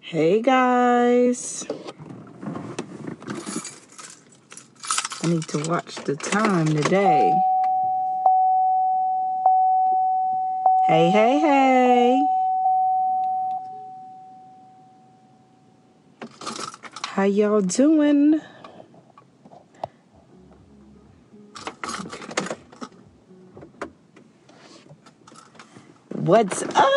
Hey guys, I need to watch the time today. Hey. How y'all doing? What's up?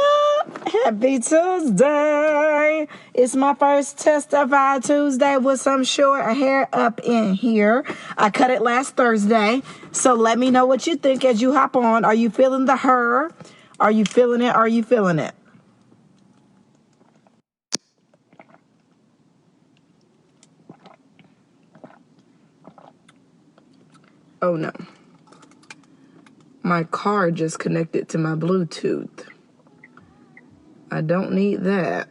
Happy Tuesday. It's my first Testify Tuesday with some short hair up in here. I cut it last Thursday. So let me know what you think as you hop on. Are you feeling the hair? Are you feeling it? Are you feeling it? Oh no. My car just connected to my Bluetooth. I don't need that.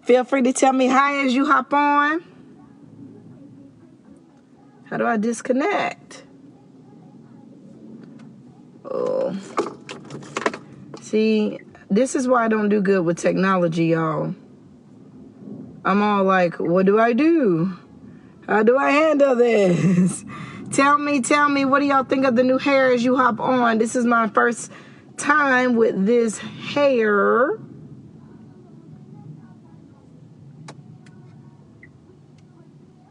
Feel free to tell me hi as you hop on. How do I disconnect? Oh. See, this is why I don't do good with technology, y'all. I'm all like, what do I do? How do I handle this? Tell me, what do y'all think of the new hair as you hop on? This is my first time with this hair.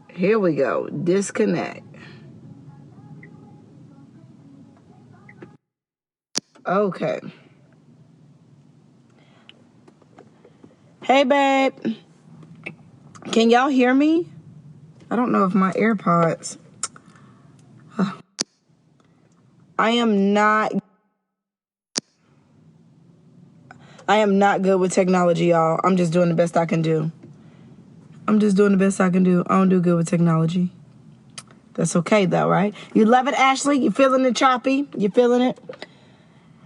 Here we go. Disconnect. Okay. Hey, babe. Can y'all hear me? I don't know if my AirPods. I am not good with technology, y'all. I'm just doing the best I can do. I don't do good with technology. That's okay, though, right? You love it, Ashley? You feeling it, choppy? You feeling it?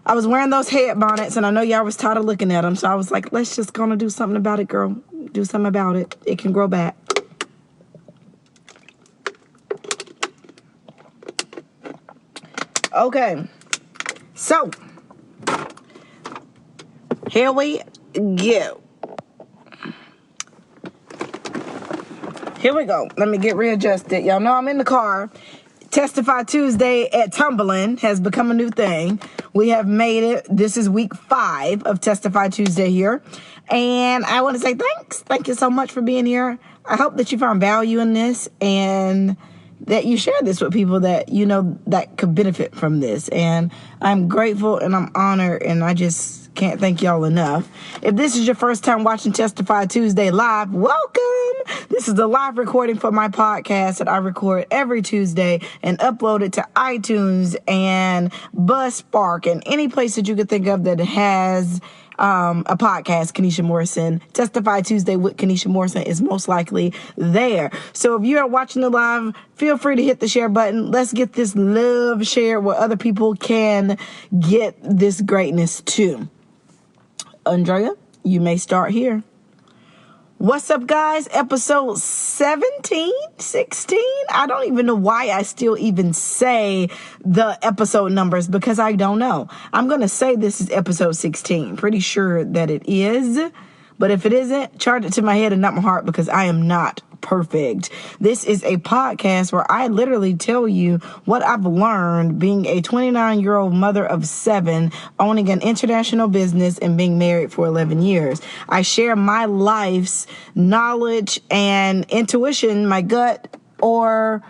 I was wearing those head bonnets, and I know y'all was tired of looking at them, so I was like, let's just gonna do something about it, girl. Do something about it. It can grow back. Okay. So, here we go. Here we go. Let me get readjusted. Y'all know I'm in the car. Testify Tuesday at Tumbling has become a new thing. We have made it. This is week 5 of Testify Tuesday here. And I want to say thanks. Thank you so much for being here. I hope that you found value in this and that you share this with people that you know that could benefit from this. And I'm grateful and I'm honored, and I just can't thank y'all enough. If this is your first time watching Testify Tuesday live, welcome. This is the live recording for my podcast that I record every Tuesday and upload it to iTunes and Buzzsprout and any place that you could think of that has a podcast. Kanesha Morrison, Testify Tuesday with Kanesha Morrison is most likely there. So if you are watching the live, feel free to hit the share button. Let's get this love shared where other people can get this greatness too. Andrea, you may start here. What's up, guys? Episode 16? I don't even know why I still even say the episode numbers because I don't know. I'm going to say this is episode 16. Pretty sure that it is. But if it isn't, charge it to my head and not my heart because I am not perfect. This is a podcast where I literally tell you what I've learned being a 29-year-old mother of 7, owning an international business, and being married for 11 years. I share my life's knowledge and intuition, my gut, or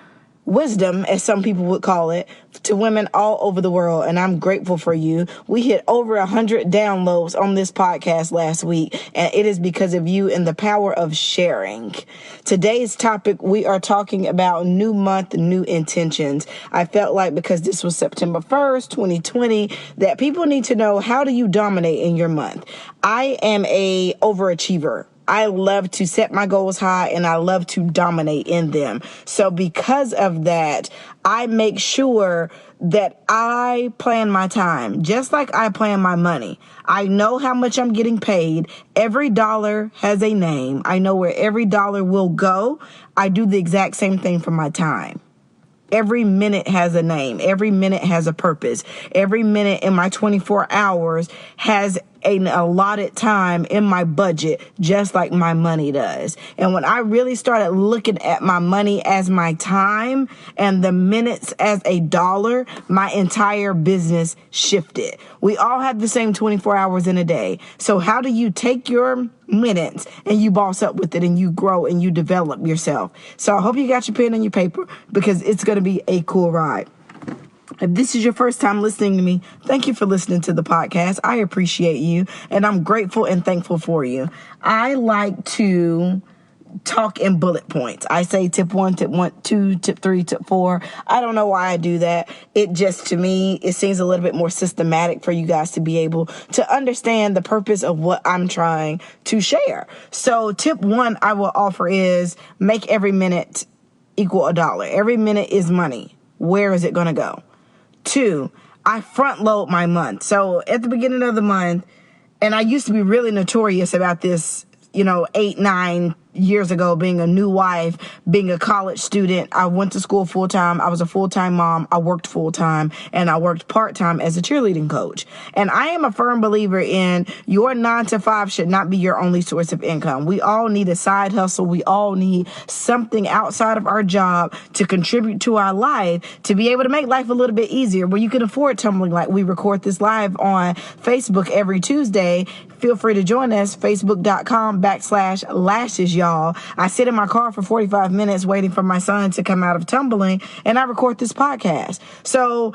wisdom, as some people would call it, to women all over the world, and I'm grateful for you. We hit over 100 downloads on this podcast last week, and it is because of you and the power of sharing. Today's topic, we are talking about new month, new intentions. I felt like because this was September 1st, 2020, that people need to know, how do you dominate in your month? I am a overachiever. I love to set my goals high and I love to dominate in them. So because of that, I make sure that I plan my time just like I plan my money. I know how much I'm getting paid. Every dollar has a name. I know where every dollar will go. I do the exact same thing for my time. Every minute has a name. Every minute has a purpose. Every minute in my 24 hours has an allotted time in my budget, just like my money does. And when I really started looking at my money as my time and the minutes as a dollar, my entire business shifted. We all have the same 24 hours in a day. So how do you take your minutes and you boss up with it and you grow and you develop yourself? So I hope you got your pen and your paper, because it's going to be a cool ride. If this is your first time listening to me, thank you for listening to the podcast. I appreciate you, and I'm grateful and thankful for you. I like to talk in bullet points. I say tip 1, tip 2, tip 3, tip 4. I don't know why I do that. It just, to me, it seems a little bit more systematic for you guys to be able to understand the purpose of what I'm trying to share. So tip 1 I will offer is make every minute equal $1. Every minute is money. Where is it going to go? 2, I front load my month. So at the beginning of the month, and I used to be really notorious about this, 8, 9 years ago, being a new wife, being a college student. I went to school full time. I was a full-time mom. I worked full time, and I worked part-time as a cheerleading coach. And I am a firm believer in your 9 to 5 should not be your only source of income. We all need a side hustle. We all need something outside of our job to contribute to our life, to be able to make life a little bit easier, where you can afford tumbling. Like we record this live on Facebook every Tuesday. Feel free to join us, facebook.com/lashes, y'all. I sit in my car for 45 minutes waiting for my son to come out of tumbling, and I record this podcast. So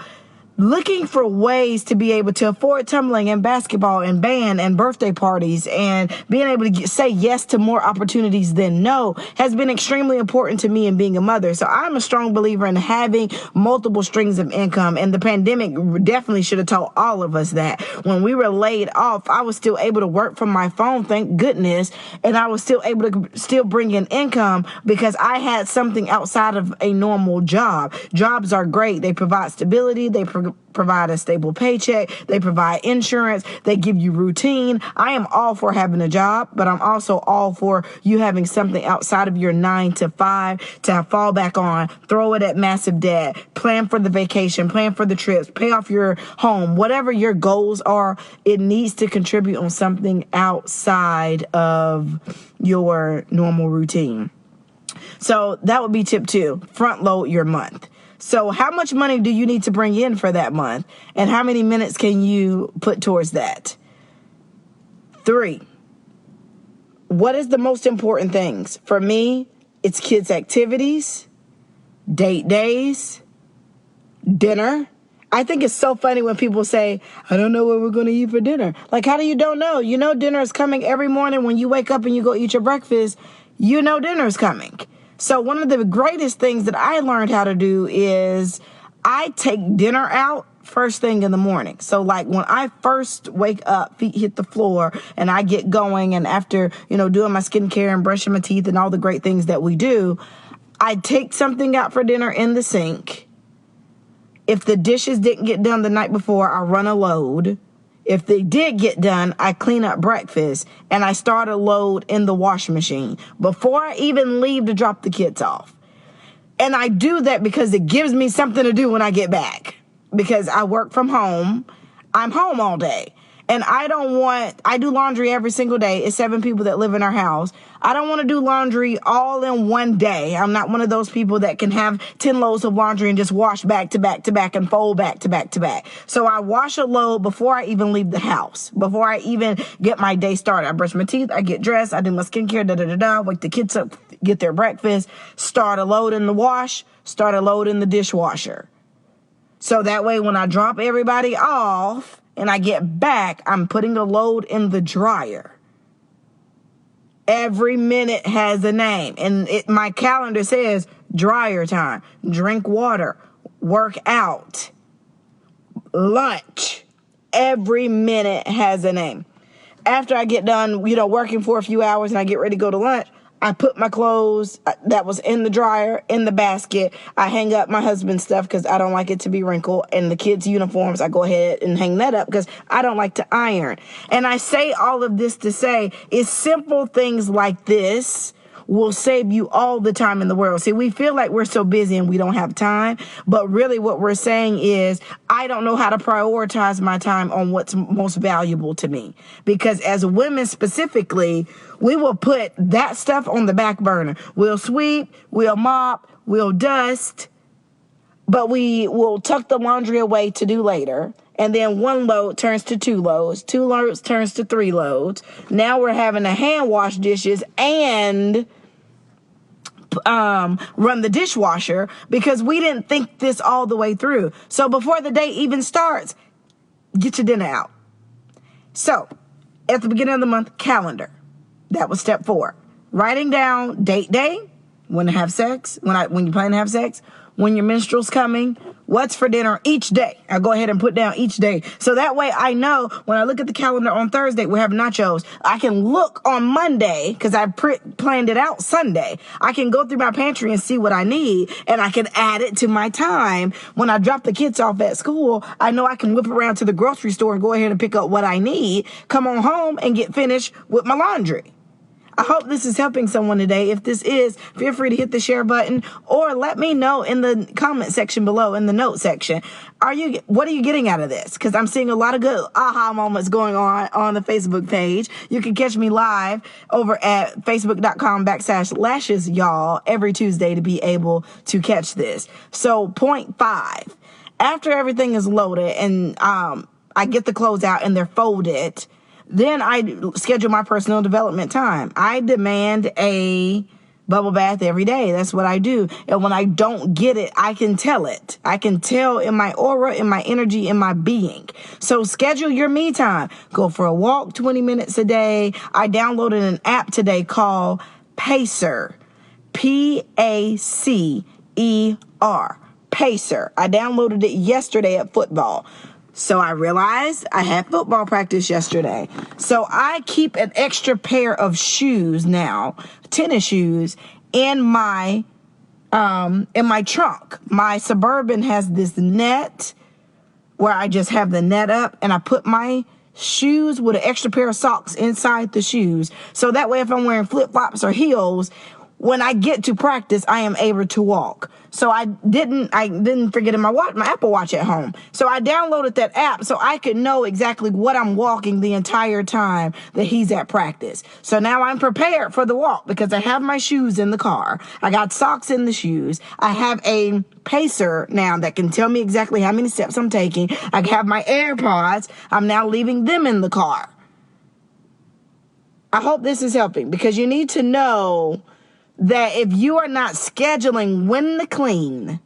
looking for ways to be able to afford tumbling and basketball and band and birthday parties and being able to say yes to more opportunities than no has been extremely important to me in being a mother. So I'm a strong believer in having multiple streams of income, and the pandemic definitely should have taught all of us that. When we were laid off, I was still able to work from my phone, thank goodness, and I was still able to still bring in income because I had something outside of a normal job. Jobs are great. They provide stability. They provide a stable paycheck. They provide insurance. They give you routine. I am all for having a job, but I'm also all for you having something outside of your 9 to 5 to fall back on, throw it at massive debt, plan for the vacation, plan for the trips, pay off your home, whatever your goals are. It needs to contribute on something outside of your normal routine. So that would be tip 2, front load your month. So how much money do you need to bring in for that month? And how many minutes can you put towards that? 3, what is the most important things? For me, it's kids' activities, date days, dinner. I think it's so funny when people say, I don't know what we're going to eat for dinner. Like, how do you don't know? You know dinner is coming every morning when you wake up and you go eat your breakfast. You know dinner is coming. So one of the greatest things that I learned how to do is I take dinner out first thing in the morning. So like when I first wake up, feet hit the floor and I get going, and after, doing my skincare and brushing my teeth and all the great things that we do, I take something out for dinner in the sink. If the dishes didn't get done the night before, I run a load. If they did get done, I clean up breakfast and I start a load in the washing machine before I even leave to drop the kids off. And I do that because it gives me something to do when I get back. Because I work from home. I'm home all day. And I do laundry every single day. It's 7 people that live in our house. I don't want to do laundry all in one day. I'm not one of those people that can have 10 loads of laundry and just wash back to back to back and fold back to back to back. So I wash a load before I even leave the house, before I even get my day started. I brush my teeth, I get dressed, I do my skincare, wake the kids up, get their breakfast, start a load in the wash, start a load in the dishwasher. So that way when I drop everybody off, and I get back, I'm putting a load in the dryer. Every minute has a name. And my calendar says dryer time, drink water, work out, lunch. Every minute has a name. After I get done, working for a few hours and I get ready to go to lunch, I put my clothes that was in the dryer in the basket. I hang up my husband's stuff because I don't like it to be wrinkled. And the kids' uniforms, I go ahead and hang that up because I don't like to iron. And I say all of this to say it's simple things like this will save you all the time in the world. See, we feel like we're so busy and we don't have time, but really what we're saying is, I don't know how to prioritize my time on what's most valuable to me. Because as women specifically, we will put that stuff on the back burner. We'll sweep, we'll mop, we'll dust, but we will tuck the laundry away to do later. And then one load turns to 2 loads. 2 loads turns to 3 loads. Now we're having to hand wash dishes and run the dishwasher because we didn't think this all the way through. So before the day even starts, get your dinner out. So at the beginning of the month, calendar. That was step 4. Writing down date day, when to have sex, when you plan to have sex, when your menstrual's coming, what's for dinner each day. I'll go ahead and put down each day. So that way I know when I look at the calendar on Thursday, we have nachos. I can look on Monday, because I planned it out Sunday. I can go through my pantry and see what I need, and I can add it to my time. When I drop the kids off at school, I know I can whip around to the grocery store and go ahead and pick up what I need, come on home and get finished with my laundry. I hope this is helping someone today. If this is, feel free to hit the share button or let me know in the comment section below, in the note section. What are you getting out of this? Because I'm seeing a lot of good aha moments going on the Facebook page. You can catch me live over at facebook.com/lashes, y'all, every Tuesday to be able to catch this. So point 5, after everything is loaded and I get the clothes out and they're folded, then I schedule my personal development time. I demand a bubble bath every day. That's what I do. And when I don't get it, I can tell it. I can tell in my aura, in my energy, in my being. So schedule your me time. Go for a walk 20 minutes a day. I downloaded an app today called Pacer. Pacer. Pacer. I downloaded it yesterday at football. So I realized I had football practice yesterday. So I keep an extra pair of shoes now, tennis shoes, in my trunk. My Suburban has this net where I just have the net up and I put my shoes with an extra pair of socks inside the shoes. So that way if I'm wearing flip-flops or heels, when I get to practice, I am able to walk. So I didn't forget my Apple Watch at home. So I downloaded that app so I could know exactly what I'm walking the entire time that he's at practice. So now I'm prepared for the walk because I have my shoes in the car. I got socks in the shoes. I have a pacer now that can tell me exactly how many steps I'm taking. I have my AirPods. I'm now leaving them in the car. I hope this is helping because you need to know that if you are not scheduling when to clean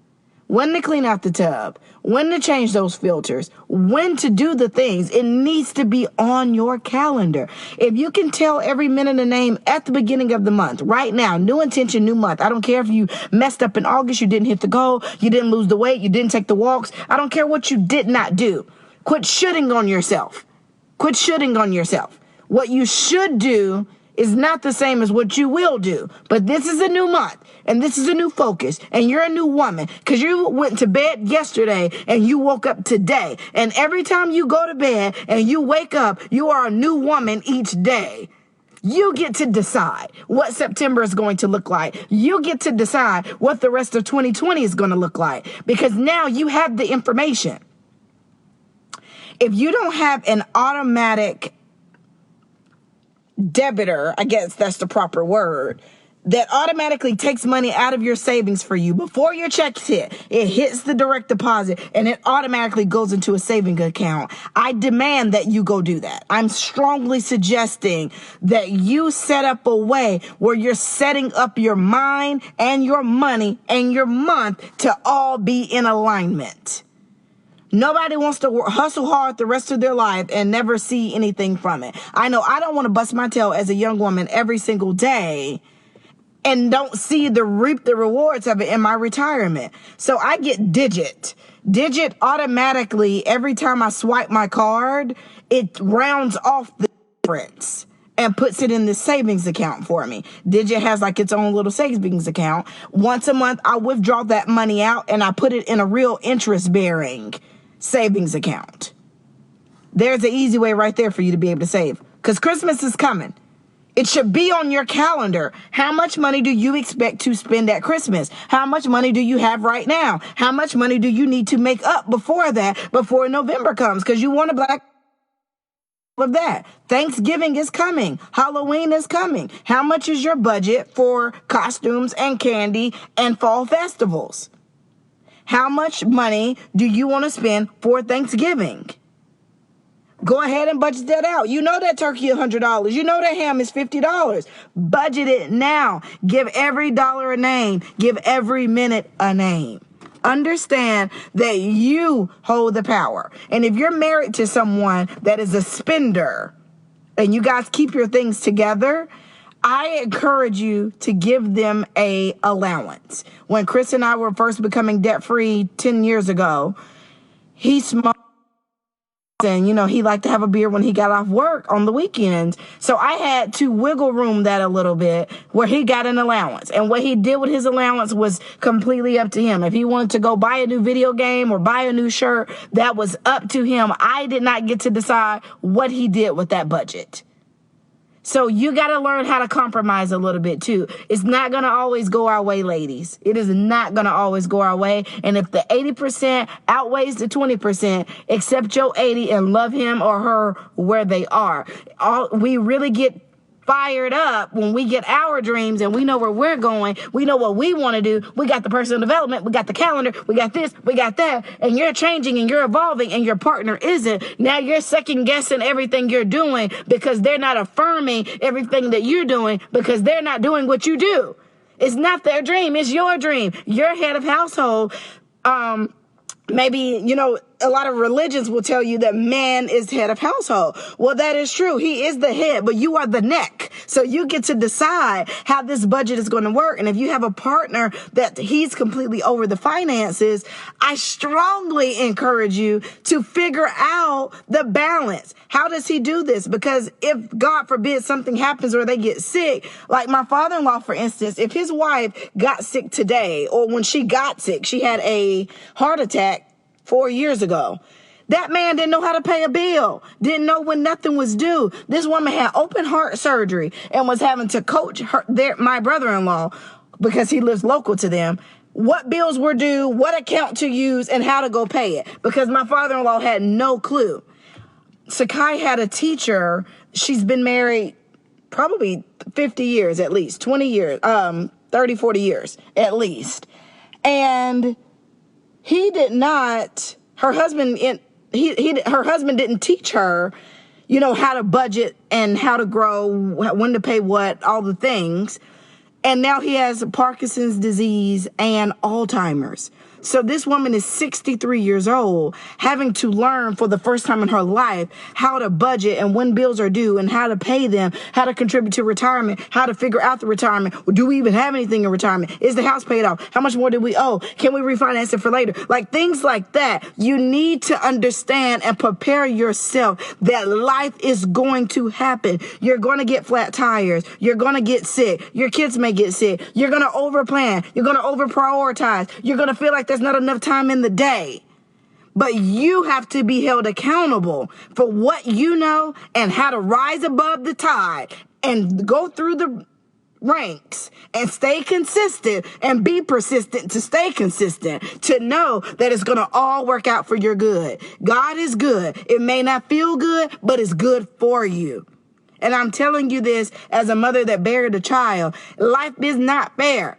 out the tub, when to change those filters, when to do the things, it needs to be on your calendar. If you can tell every minute a name at the beginning of the month, right now, new intention, new month. I don't care if you messed up in August, you didn't hit the goal, you didn't lose the weight, you didn't take the walks. I don't care what you did not do. Quit shitting on yourself. Quit shitting on yourself. What you should do is not the same as what you will do. But this is a new month, and this is a new focus, and you're a new woman, because you went to bed yesterday, and you woke up today. And every time you go to bed and you wake up, you are a new woman each day. You get to decide what September is going to look like. You get to decide what the rest of 2020 is going to look like, because now you have the information. If you don't have an automatic debiter, I guess that's the proper word, that automatically takes money out of your savings for you before your checks hit, it hits the direct deposit and it automatically goes into a saving account. I demand that you go do that. I'm strongly suggesting that you set up a way where you're setting up your mind and your money and your month to all be in alignment. Nobody wants to hustle hard the rest of their life and never see anything from it. I know I don't want to bust my tail as a young woman every single day and don't see reap the rewards of it in my retirement. So I get Digit. Digit automatically, every time I swipe my card, it rounds off the difference and puts it in the savings account for me. Digit has like its own little savings account. Once a month, I withdraw that money out and I put it in a real interest-bearing savings account. There's an easy way right there for you to be able to save, because Christmas is coming. It should be on your calendar. How much money do you expect to spend at Christmas? How much money do you have right now? How much money do you need to make up before November comes? Because you want to black of that. Thanksgiving is coming. Halloween is coming. How much is your budget for costumes and candy and fall festivals? How much money do you want to spend for Thanksgiving? Go ahead and budget that out. You know that turkey is $100. You know that ham is $50. Budget it now. Give every dollar a name. Give every minute a name. Understand that you hold the power. And if you're married to someone that is a spender and you guys keep your things together, I encourage you to give them a allowance. When Chris and I were first becoming debt-free 10 years ago, he smoked. And, he liked to have a beer when he got off work on the weekends. So I had to wiggle room that a little bit where he got an allowance. And what he did with his allowance was completely up to him. If he wanted to go buy a new video game or buy a new shirt, that was up to him. I did not get to decide what he did with that budget. So you got to learn how to compromise a little bit too. It's not going to always go our way, ladies. It is not going to always go our way. And if the 80% outweighs the 20%, accept your 80 and love him or her where they are. We really get fired up when we get our dreams and we know where we're going. We know what we want to do. We got the personal development. We got the calendar. We got this. We got that. And you're changing and you're evolving and your partner isn't. Now you're second guessing everything you're doing because they're not affirming everything that you're doing because they're not doing what you do. It's not their dream. It's your dream. You're head of household. Maybe, a lot of religions will tell you that man is head of household. Well, that is true. He is the head, but you are the neck. So you get to decide how this budget is going to work. And if you have a partner that he's completely over the finances, I strongly encourage you to figure out the balance. How does he do this? Because if, God forbid, something happens or they get sick, like my father-in-law, for instance, if his wife got sick today or when she got sick, she had a heart attack 4 years ago. That man didn't know how to pay a bill, didn't know when nothing was due. This woman had open heart surgery and was having to coach my brother-in-law, because he lives local to them, what bills were due, what account to use, and how to go pay it, because my father-in-law had no clue. Sakai had a teacher. She's been married probably 50 years at least, 20 years, 30, 40 years at least. And he did not, her husband didn't teach her, how to budget and how to grow, when to pay what, all the things. And now he has Parkinson's disease and Alzheimer's. So this woman is 63 years old, having to learn for the first time in her life how to budget and when bills are due and how to pay them, how to contribute to retirement, how to figure out the retirement. Do we even have anything in retirement? Is the house paid off? How much more do we owe? Can we refinance it for later? Like things like that. You need to understand and prepare yourself that life is going to happen. You're going to get flat tires. You're going to get sick. Your kids may get sick. You're going to overplan. You're going to overprioritize. You're going to feel like there's not enough time in the day. But you have to be held accountable for what you know and how to rise above the tide and go through the ranks and stay consistent and be persistent to stay consistent, to know that it's going to all work out for your good. God is good. It may not feel good, but it's good for you. And I'm telling you this as a mother that buried a child. Life is not fair.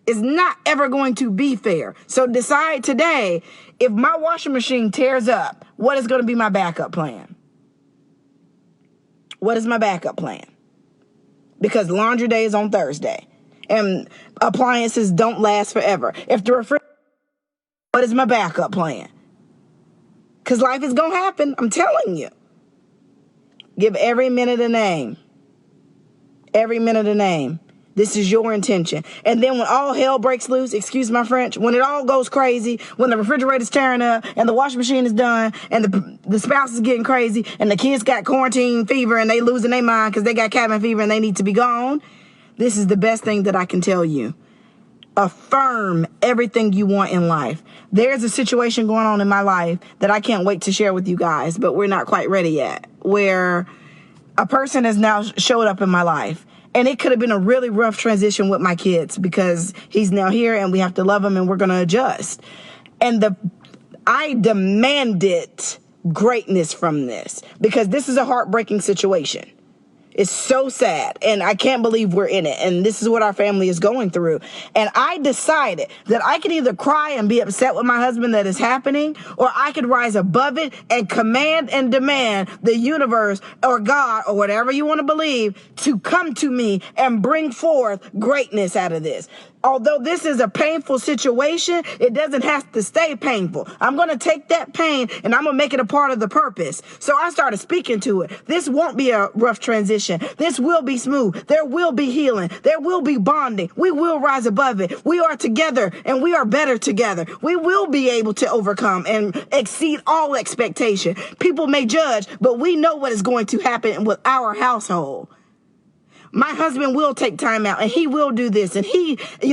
It's not ever going to be fair. So decide today, if my washing machine tears up, what is going to be my backup plan? What is my backup plan? Because laundry day is on Thursday and appliances don't last forever. If the refrigerator, what is my backup plan? Because life is going to happen. I'm telling you. Give every minute a name. Every minute a name. This is your intention. And then when all hell breaks loose, excuse my French, when it all goes crazy, when the refrigerator's tearing up and the washing machine is done and the spouse is getting crazy and the kids got quarantine fever and they losing their mind because they got cabin fever and they need to be gone, this is the best thing that I can tell you. Affirm everything you want in life. There's a situation going on in my life that I can't wait to share with you guys, but we're not quite ready yet, where a person has now showed up in my life. And it could have been a really rough transition with my kids because he's now here and we have to love him and we're going to adjust. And I demanded greatness from this because this is a heartbreaking situation. It's so sad, and I can't believe we're in it, and this is what our family is going through. And I decided that I could either cry and be upset with my husband that is happening, or I could rise above it and command and demand the universe or God or whatever you want to believe to come to me and bring forth greatness out of this. Although this is a painful situation, it doesn't have to stay painful. I'm going to take that pain and I'm going to make it a part of the purpose. So I started speaking to it. This won't be a rough transition. This will be smooth. There will be healing. There will be bonding. We will rise above it. We are together and we are better together. We will be able to overcome and exceed all expectation. People may judge, but we know what is going to happen with our household. My husband will take time out and he will do this. And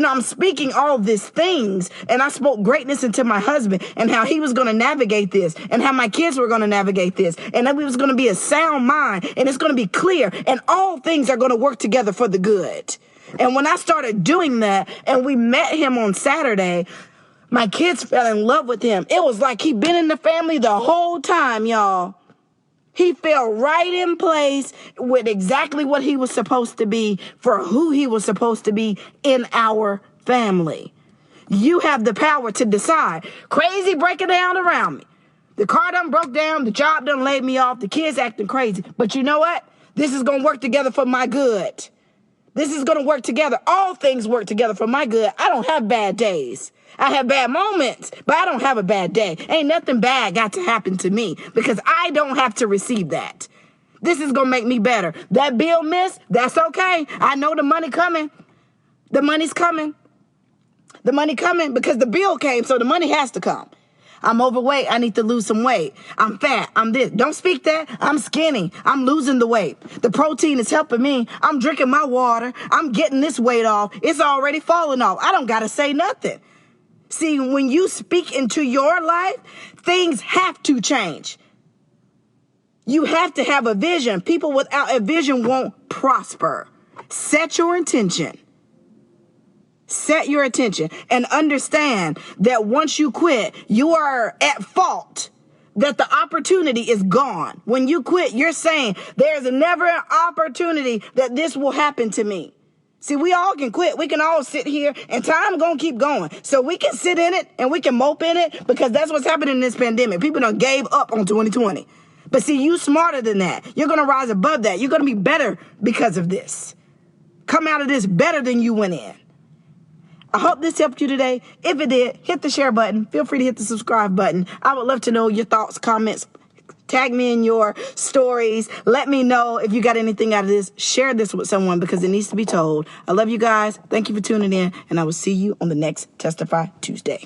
I'm speaking all these things, and I spoke greatness into my husband and how he was going to navigate this and how my kids were going to navigate this. And that we was going to be a sound mind and it's going to be clear and all things are going to work together for the good. And when I started doing that and we met him on Saturday, my kids fell in love with him. It was like he'd been in the family the whole time, y'all. He fell right in place with exactly what he was supposed to be for who he was supposed to be in our family. You have the power to decide. Crazy breaking down around me. The car done broke down. The job done laid me off. The kids acting crazy. But you know what? This is going to work together for my good. This is going to work together. All things work together for my good. I don't have bad days. I have bad moments, but I don't have a bad day. Ain't nothing bad got to happen to me because I don't have to receive that. This is going to make me better. That bill missed, that's okay. I know the money coming. The money's coming. The money coming because the bill came, so the money has to come. I'm overweight. I need to lose some weight. I'm fat. I'm this. Don't speak that. I'm skinny. I'm losing the weight. The protein is helping me. I'm drinking my water. I'm getting this weight off. It's already falling off. I don't got to say nothing. See, when you speak into your life, things have to change. You have to have a vision. People without a vision won't prosper. Set your intention. Set your attention and understand that once you quit, you are at fault, that the opportunity is gone. When you quit, you're saying there's never an opportunity that this will happen to me. See, we all can quit. We can all sit here and time going to keep going. So we can sit in it and we can mope in it because that's what's happening in this pandemic. People done gave up on 2020. But see, you smarter than that. You're going to rise above that. You're going to be better because of this. Come out of this better than you went in. I hope this helped you today. If it did, hit the share button. Feel free to hit the subscribe button. I would love to know your thoughts, comments. Tag me in your stories. Let me know if you got anything out of this. Share this with someone because it needs to be told. I love you guys. Thank you for tuning in, and I will see you on the next Testify Tuesday.